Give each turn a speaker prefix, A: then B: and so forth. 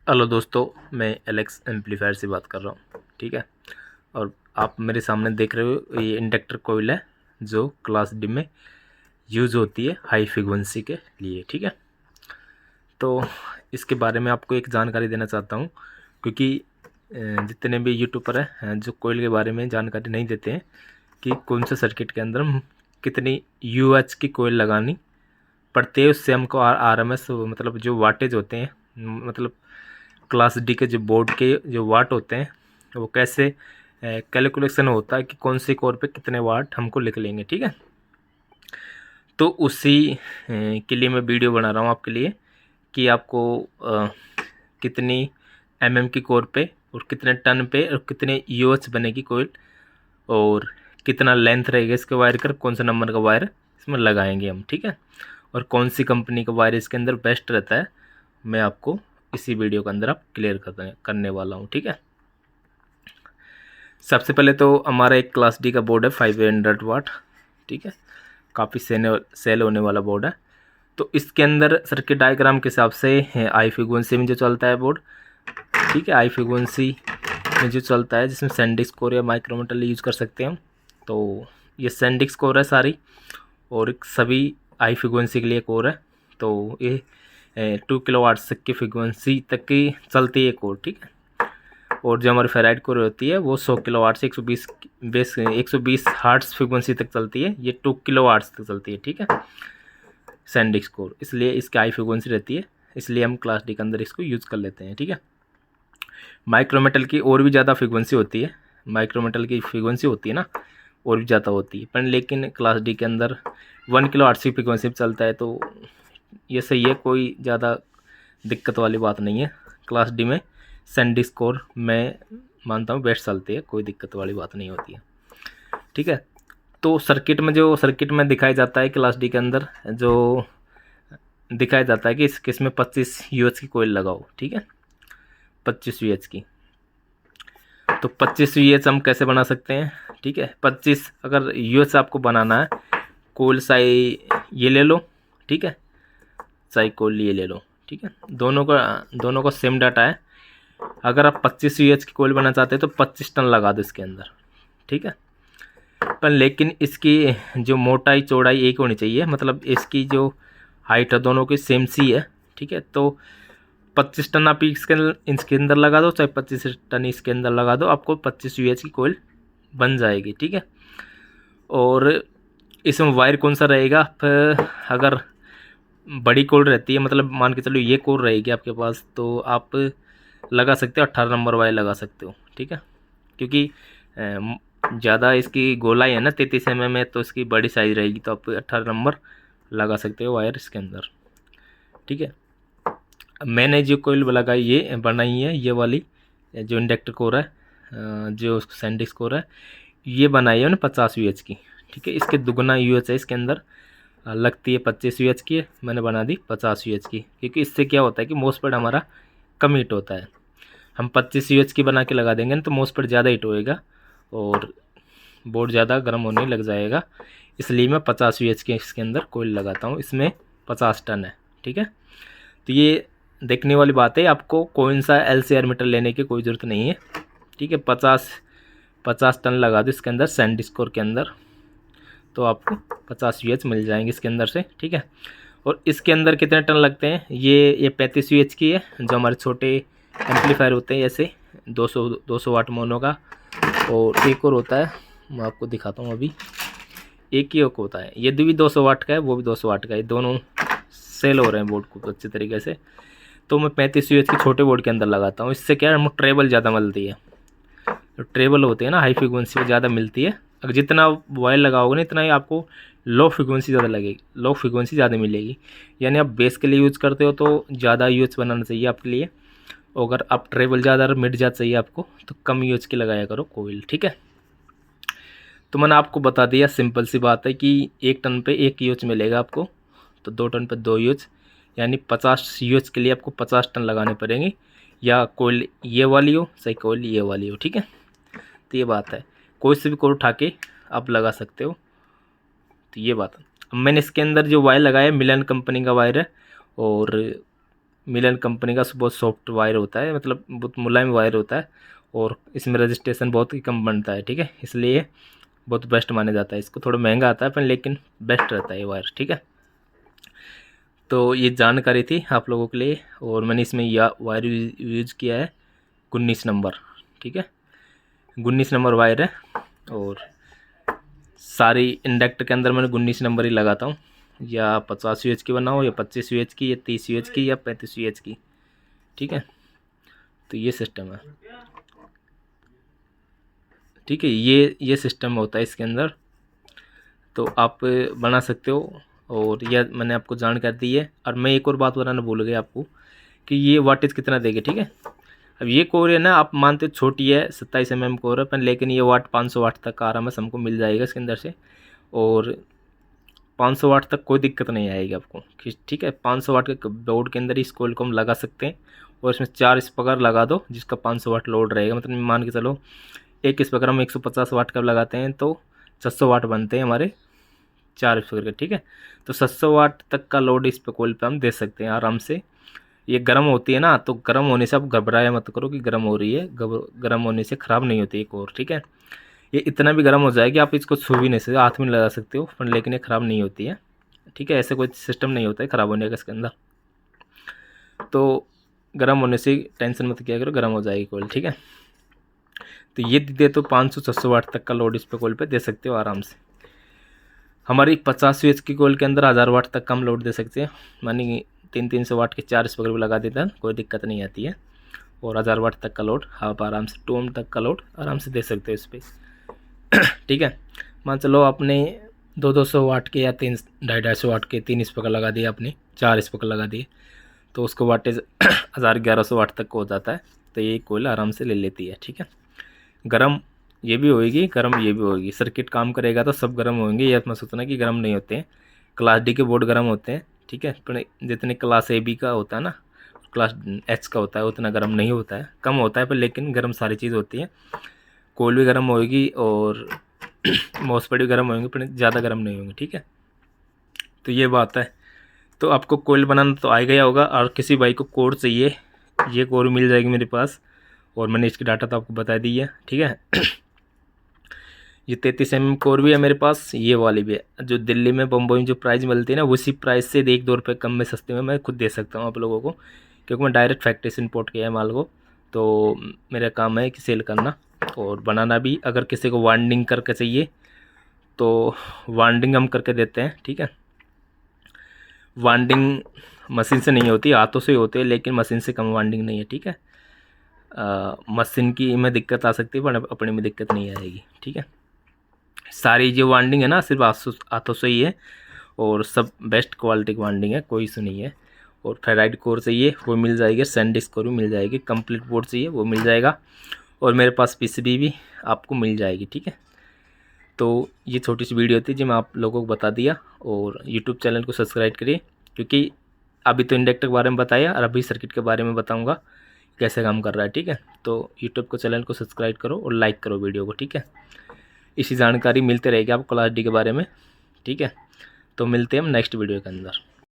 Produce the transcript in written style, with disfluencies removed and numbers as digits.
A: Hello दोस्तों, मैं Alex amplifier से बात कर रहा हूँ। ठीक है, और आप मेरे सामने देख रहे हो ये इंडक्टर कोयल है जो क्लास डी में यूज़ होती है हाई फ्रीक्वेंसी के लिए। ठीक है, तो इसके बारे में आपको एक जानकारी देना चाहता हूँ, क्योंकि जितने भी यूट्यूबर हैं जो कोयल के बारे में जानकारी नहीं देते हैं कि कौन से सर्किट के अंदर कितनी यूएच की कोयल लगानी पड़ती है, उससे हमको आरएमएस मतलब जो वाटेज होते हैं, मतलब क्लास डी के जो बोर्ड के जो वाट होते हैं वो कैसे कैलकुलेशन होता है कि कौन सी कोर पे कितने वाट हमको लिख लेंगे। ठीक है, तो उसी के लिए मैं वीडियो बना रहा हूँ आपके लिए कि आपको कितनी की कोर पे और कितने टन पे और कितने यूएच बनेगी कोयल, और कितना लेंथ रहेगा इसके वायर का, कौन सा नंबर का वायर इसमें लगाएंगे हम। ठीक है, और कौन सी कंपनी का वायर इसके अंदर बेस्ट रहता है, मैं आपको इसी वीडियो के अंदर आप क्लियर करने वाला हूँ। ठीक है, सबसे पहले तो हमारा एक क्लास डी का बोर्ड है 500 वाट। ठीक है, काफ़ी सेल होने वाला बोर्ड है। तो इसके अंदर सर्किट डायग्राम के हिसाब से आई फ्रीक्वेंसी में जो चलता है बोर्ड, ठीक है, आई फ्रीक्वेंसी में जो चलता है जिसमें सैनडिस्क कोर या माइक्रोमीटर यूज़ कर सकते हैं हम। तो ये सैनडिस्क कोर है सारी, और सभी आई फ्रीक्वेंसी के लिए कोर है। तो ये 2 किलोवाट तक की फ्रीक्वेंसी तक की चलती है कोर। ठीक है, और जो हमारी फेराइड कोर होती है वो 100 किलोवाट से 120 हार्ट्स फ्रीक्वेंसी तक चलती है। ये 2 किलोवाट्स तक चलती है। ठीक है, सैनडिस्क कोर, इसलिए इसकी हाई फ्रीक्वेंसी रहती है, इसलिए हम क्लास डी के अंदर इसको यूज़ कर लेते हैं। ठीक है, माइक्रोमेटल की और भी ज़्यादा फ्रीक्वेंसी होती है, माइक्रोमेटल की फ्रीक्वेंसी होती है ना और भी ज़्यादा होती है, पर लेकिन क्लास डी के अंदर 1 किलो आरसी फ्रीक्वेंसी पर चलता है, तो ये सही है, कोई ज़्यादा दिक्कत वाली बात नहीं है। क्लास डी में सैनडिस्क कोर मैं मानता हूँ बेस्ट चलती है, कोई दिक्कत वाली बात नहीं होती है। ठीक है, तो सर्किट में दिखाया जाता है क्लास डी के अंदर, जो दिखाया जाता है कि इसमें 25 यूएच की कोयल लगाओ। ठीक है, 25 यूएच की। तो 25 यूएच हम कैसे बना सकते हैं? ठीक है, 25 अगर यूएच आपको बनाना है, कोयल साई ये ले लो। ठीक है, साई कोयल ये ले लो। ठीक है, दोनों का सेम डाटा है। अगर आप 25 यूएच की कोयल बनाना चाहते हैं तो 25 टन लगा दो इसके अंदर। ठीक है, पर लेकिन इसकी जो मोटाई चौड़ाई एक होनी चाहिए, मतलब इसकी जो हाइट है दोनों की सेम सी है। ठीक है, तो 25 टन आप इसके अंदर लगा दो, चाहे 25 टन इसके अंदर लगा दो, आपको 25 यूएच की कोयल बन जाएगी। ठीक है, और इसमें वायर कौन सा रहेगा? अगर बड़ी कोयल रहती है, मतलब मान के चलो ये कोयल रहेगी आपके पास, तो आप लगा सकते हो 18 नंबर वायर लगा सकते हो। ठीक है, क्योंकि ज़्यादा इसकी गोलाई है ना 33 mm में, तो इसकी बड़ी साइज़ रहेगी, तो आप 18 नंबर लगा सकते हो वायर इसके अंदर। ठीक है, मैंने जो कोयल बनाई है ये वाली जो इंडक्टर कोर है, जो सैनडिस्क कोर है, ये बनाई है ना 50 यूएच की। ठीक है, इसके दुगना यूएच है इसके अंदर, लगती है 25 यूएच की, मैंने बना दी 50 यूएच की, क्योंकि इससे क्या होता है कि मोसपेट हमारा कम हीट होता है। हम 25 यूएच की बना के लगा देंगे ना तो मोसपेट ज़्यादा हीट होएगा और बोर्ड ज़्यादा गर्म होने लग जाएगा, इसलिए मैं 50 यूएच की इसके अंदर कोयल लगाता हूँ। इसमें 50 टन है। ठीक है, तो ये देखने वाली बात है, आपको कौन सा एलसीआर मीटर लेने की कोई ज़रूरत नहीं है। ठीक है, 50 टन लगा दो इसके अंदर सैनडिस्क कोर के अंदर, तो आपको 50 यूएच मिल जाएंगे इसके अंदर से। ठीक है, और इसके अंदर कितने टन लगते हैं? ये 35 यूएच की है, जो हमारे छोटे एम्पलीफायर होते हैं, ऐसे 200 वाट मोनो का, और एक और होता है, मैं आपको दिखाता हूँ अभी, एक ही होता है, ये भी 200 वाट का है, वो भी 200 वाट का है, दोनों सेल हो रहे हैं बोर्ड को अच्छे तरीके से। तो मैं 35 यूएच के छोटे बोर्ड के अंदर लगाता हूँ, इससे क्या है, हमको ट्रेबल ज़्यादा मिलती है। जो ट्रेबल होती है ना, हाई फ्रीक्वेंसी ज़्यादा मिलती है। अगर जितना वायर लगाओगे ना इतना ही आपको लो फ्रीक्वेंसी ज़्यादा लगेगी, लो फ्रीक्वेंसी ज़्यादा मिलेगी। यानी आप बेस के लिए यूज़ करते हो तो ज़्यादा यूएच बनाना चाहिए आपके लिए, अगर आप ट्रेबल ज़्यादा मिड जा चाहिए आपको तो कम यूएच की लगाया करो कोयल। ठीक है, तो मैंने आपको बता दिया, सिंपल सी बात है कि 1 टन पे 1 यूएच मिलेगा आपको, तो 2 टन पे 2 यूएच, यानी 50 यूएच के लिए आपको 50 टन लगाने पड़ेंगे, या कोयल ये वाली हो चाहे कोयल ये वाली हो। ठीक है, तो ये बात है, कोई से भी कोयल उठा के आप लगा सकते हो। तो ये बात है। अब मैंने इसके अंदर जो वायर लगाया है मिलन कंपनी का वायर है, और मिलन कंपनी का बहुत सॉफ्ट वायर होता है, मतलब बहुत मुलायम वायर होता है और इसमें रजिस्ट्रेशन बहुत ही कम बनता है, ठीक है, इसलिए बहुत बेस्ट माना जाता है। इसको थोड़ा महंगा आता है पर लेकिन बेस्ट रहता है ये वायर, ठीक है। तो ये जानकारी थी आप लोगों के लिए और मैंने इसमें वायर यूज किया है 19 नंबर, ठीक है, 19 नंबर वायर है और सारी इंडक्टर के अंदर मैंने 19 नंबर ही लगाता हूँ, या 50 यूएच की बनाओ या 25 यूएच की या 30 यूएच की या 35 यूएच की, ठीक है। तो ये सिस्टम है, ठीक है, ये सिस्टम होता है इसके अंदर, तो आप बना सकते हो। और यह मैंने आपको जानकारी दी है। और मैं एक और बात बताना भूल गया आपको कि ये वाटेज कितना देगी, ठीक है। अब ये कोर है ना, आप मानते हो छोटी है 27 mm कोर है, पर लेकिन ये वाट 500 वाट तक का आराम से हमको मिल जाएगा इसके अंदर से, और 500 वाट तक कोई दिक्कत नहीं आएगी आपको, ठीक है। 500 वाट के बोर्ड के अंदर ही इस कोयल को हम लगा सकते हैं और इसमें 4 स्पीकर लगा दो जिसका 500 वाट लोड रहेगा, मतलब मान के चलो एक स्पीकर हम 150 वाट का लगाते हैं तो 600 वाट बनते हैं हमारे 4 स्पीकर के, ठीक है। तो 700 वाट तक का लोड इस पे कोयल पे हम दे सकते हैं आराम से। ये गर्म होती है ना, तो गर्म होने से आप घबराया मत करो कि गर्म हो रही है, गर्म होने से ख़राब नहीं होती एक और, ठीक है। ये इतना भी गर्म हो जाए कि आप इसको छू भी नहीं सकते, हाथ में लगा सकते हो, पर लेकिन ये ख़राब नहीं होती है, ठीक है। ऐसे कोई सिस्टम नहीं होता है ख़राब होने का इसके अंदर। तो गर्म होने से टेंशन मत किया करो, गर्म हो जाएगी कोयल, ठीक है। तो ये दे तो 500-600 वाट तक का लोड इस पे कोयल पे दे सकते हो आराम से। हमारी 50 यूएच की कोयल के अंदर 1000 वाट तक का हम लोड दे सकते हैं, मानी 300 वाट के 4 स्पीकर भी लगा देता है, कोई दिक्कत नहीं आती है। और 1000 वाट तक का लोड आप आराम से 2 ओम तक का लोड आराम से दे सकते हो इस पर, ठीक है। मान चलो आपने 200 वाट के या 250 वाट के 3 स्पीकर लगा दिए, आपने 4 स्पीकर लगा दिए, तो उसको वाटेज 1100 वाट तक हो जाता है। तो ये कोयल आराम से ले लेती है, ठीक है। गर्म ये भी होएगी, गर्म ये भी होएगी, सर्किट काम करेगा तो सब गर्म होंगे, ये मत सोचना कि गर्म नहीं होते हैं। क्लास डी के बोर्ड गर्म होते हैं, ठीक है, पर जितने क्लास ए बी का होता है ना, क्लास एच का होता है उतना गर्म नहीं होता है, कम होता है, पर लेकिन गर्म सारी चीज़ होती है। कोयल भी गर्म होएगी और मॉसफेट भी गर्म होंगे, पर ज़्यादा गर्म नहीं होंगे, ठीक है। तो ये बात है। तो आपको कोयल बनाना तो आ गया होगा, और किसी भाई को कोर चाहिए, ये कोर मिल जाएगी मेरे पास, और मैंने इसकी डाटा तो आपको बता दी है, ठीक है। ये 33 mm कोर भी है मेरे पास, ये वाली भी है। जो दिल्ली में बम्बई में जो प्राइस मिलती है ना, उसी प्राइस से 1-2 रुपये कम में सस्ते में मैं खुद दे सकता हूँ आप लोगों को, क्योंकि मैं डायरेक्ट फैक्ट्री से इंपोर्ट किया है माल को। तो मेरा काम है कि सेल करना और बनाना भी। अगर किसी को वाइंडिंग करके चाहिए तो वाइंडिंग हम करके देते हैं, ठीक है। वाइंडिंग मशीन से नहीं होती, हाथों से ही होती है, लेकिन मशीन से कम वाइंडिंग नहीं है, ठीक है। मशीन की में दिक्कत आ सकती है पर अपने में दिक्कत नहीं आएगी, ठीक है। सारी जो वाइंडिंग है ना सिर्फ हाथों से ही है, और सब बेस्ट क्वालिटी की वाइंडिंग है, कोई इशू नहीं है। और फेराइट कोर चाहिए वो मिल जाएगी, सैनडिस्क कोर भी मिल जाएगी, कंप्लीट बोर्ड चाहिए वो मिल जाएगा, और मेरे पास पीसीबी भी आपको मिल जाएगी, ठीक है। तो ये छोटी सी वीडियो थी जो मैं आप लोगों को बता दिया। और यूट्यूब चैनल को सब्सक्राइब करिए, क्योंकि अभी तो इंडक्टर के बारे में बताया और अभी सर्किट के बारे में बताऊँगा कैसे काम कर रहा है, ठीक है। तो यूट्यूब को चैनल को सब्सक्राइब करो और लाइक करो वीडियो को, ठीक है। इसी जानकारी मिलते रहेगी आपको क्लास डी के बारे में, ठीक है। तो मिलते हैं हम नेक्स्ट वीडियो के अंदर।